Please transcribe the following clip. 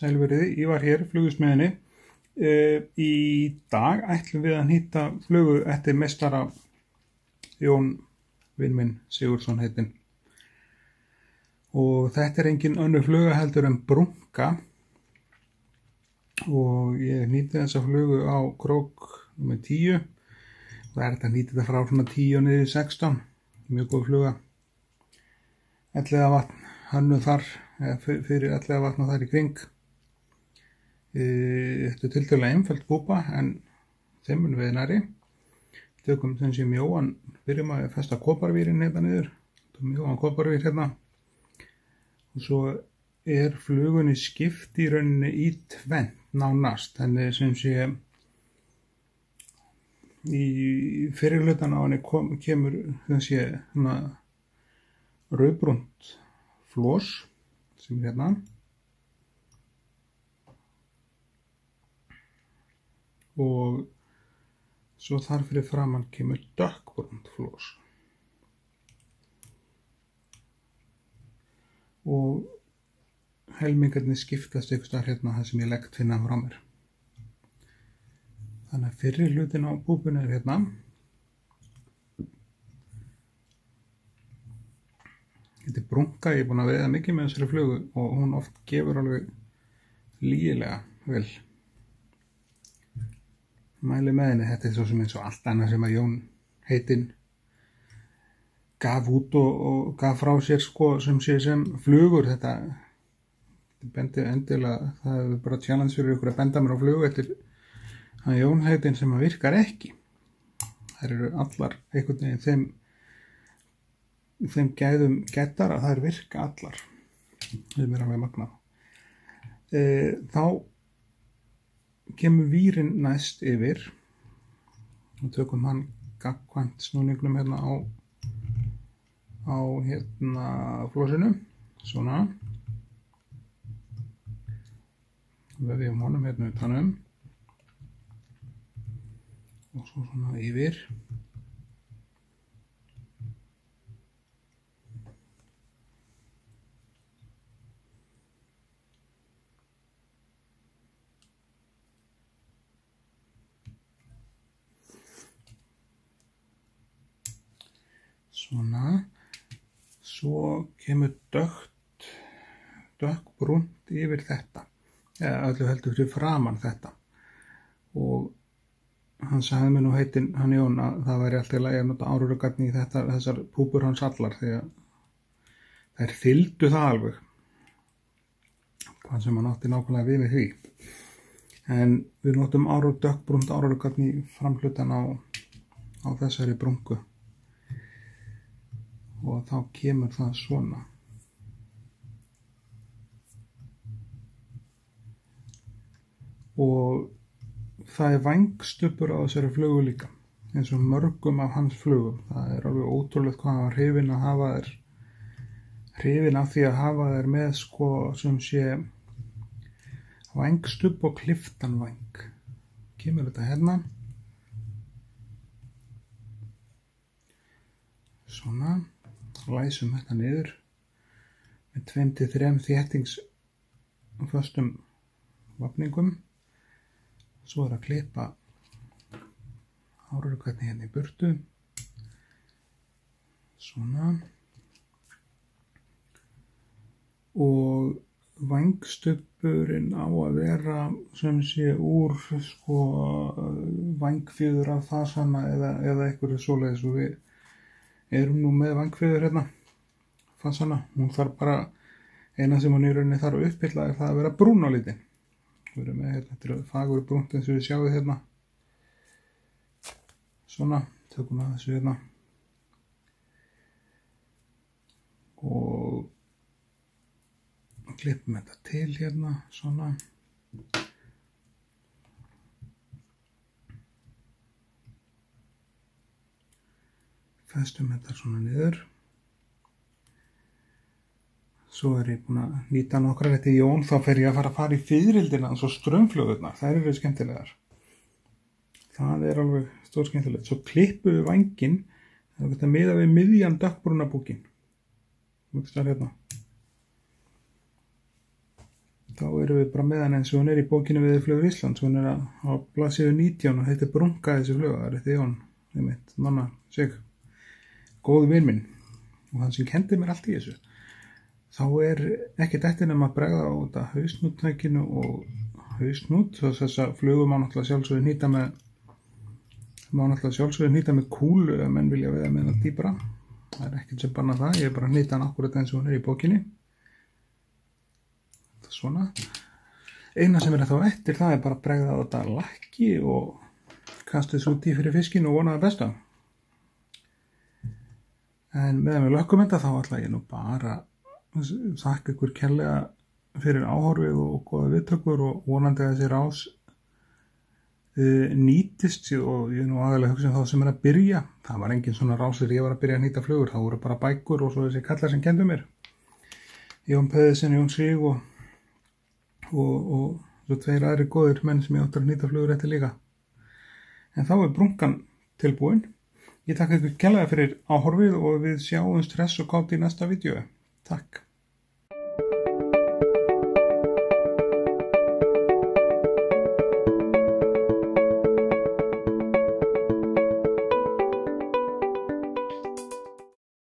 Sælverið, ég var hér, flugusmiðinni. Í dag ætlum við að nýta flugu eftir meistara Jón vin minn Sigurðsson heitinn. Og þetta engin önnur fluga heldur en brunka. Og ég nýti þessa flugu á krók nr. 10. Það er þetta nýti þetta frá svona 10 niður 16. Mjög góð fluga. Elliðavatn, hönnuð þar, fyrir Elliðavatn og þar í kring. Þetta er tiltölulega einföld púpa en þeim mun við nærri. Tökum sem sé mjóan, byrjum að festa koparvírinn hérna niður. Mjóan koparvír hérna. Og svo er flugunni skipt í rauninni í tvennt nánast. Þannig sem sé í fyrirhlutan á henni kemur sem sé rauðbrúnt flós sem er hérna. Og svo þar fyrir framan kemur dökkbrúnt flós. Og helmingarnir skiptast einhvers staðar hérna það sem ég legg finna frá mér. Þannig að fyrri hlutin á púpunni er hérna. Þetta er brunka, ég er búinn að veiða mikið með þessari flugu og hún oft gefur alveg lygilega vel. Mæli með henni, þetta er svo sem eins og allt annað sem að Jón heitinn gaf út og gaf frá sér sko sem sé sem flugur. Þetta bendi endilega, það er bara challenge fyrir ykkur að benda mér á flugu eftir að Jón heitinn sem að virkar ekki. Það eru allar einhvern veginn þeim gæðum gættar að það virka allar. Það er mér alveg magnað. Þá kemur vírinn næst yfir og tökum hann gagnkvæmt snúningnum hérna á hérna flósinu, svona vefjum honum hérna utanum og svo svona yfir. Svona, svo kemur dökkbrúnt yfir þetta, eða öllu heldur fyrir framan þetta. Og hann sagði mér nú heitinn, hann Jón, að það væri alltaf í lagi að nota árórugatni í þessar púpur hans allar, því að þær fylgdu það alveg, hvað sem hann átti nákvæmlega við því. En við notum dökkbrúnt árórugatni framhlutan á þessari brunku. Og þá kemur það svona. Og það er vængstubbur á þessari flugu líka, eins og mörgum af hans flugum. Það er alveg ótrúlegt hvað hann var hrifinn af því að hafa þær með sko sem sé vængstubb og klipptan væng. Kemur þetta hérna. Svona. Læsum þetta niður með 2-3 þéttingsföstum vafningum. Svo er að klippa árórugatni hérna í burtu. Svona. Og vængstubburinn á að vera sem sé úr sko vængfjöður af fasana eða eitthvað svoleiðis og við erum nú með vængfjöður hérna, fasana. Hún þarf bara, eina sem hún í rauninni þarf að uppfylla er það að vera brún á litinn. Við erum með hérna, þetta er fagur brúnt eins og við sjáum hérna. Svona, tökum að þessu hérna. Og klippum þetta til hérna, svona. Festum þetta svona niður. Svo er ég búinn að nýta nokkrar eftir Jón, þá fer ég að fara í fiðrildina eins og straumflugurnar, þær eru skemmtilegar. Það er alveg stór skemmtilegt. Svo klippum við vænginn, þá getum við miða við miðjan dökkbrúna búkinn. Hérna. þá erum við bara með hann eins og hún í bókinu Veiðiflugur Íslands. Hún á blaðsíðu 19 og heitir Brunka þessi fluga. Það er því hún, einmitt, manna sig, góð vin minn og hann sem kendi mér allt í þessu. Þá ekkert eftir nema að bregða á þetta hausnúttækinu og hausnút. Þess að flugu má náttúrulega sjálfsögðu hnýta með kúlu ef menn vilja veiða með hana dýpra. Það er ekkert sem bannar það, ég bara hnýta hann akkurat eins og hún í bókinni. Þetta svona. Eina sem þá eftir það bara að bregða á þetta lakki og kasta þessu út í fyrir fiskinn og vona það besta. En meðan við lökkum þetta þá ætla ég nú bara þakka ykkur kærlega fyrir áhorfið og góða viðtökur og vonandi að þessi rás nýtist og ég nú aðalega hugsa þá sem að byrja. Það var engin svona rásir, ég var að byrja að nýta flugur, það voru bara bækur og svo þessi kallar sem kendu mér. Jón Pöðisen, Jón Sig og svo tveir aðri góðir menn sem ég áttur að nýta flugur eftir líka. En þá brunkan tilbúin. Ég þakka ykkur kærlega fyrir áhorfið og við sjáumst hress og kátt í næsta vídeo. Takk.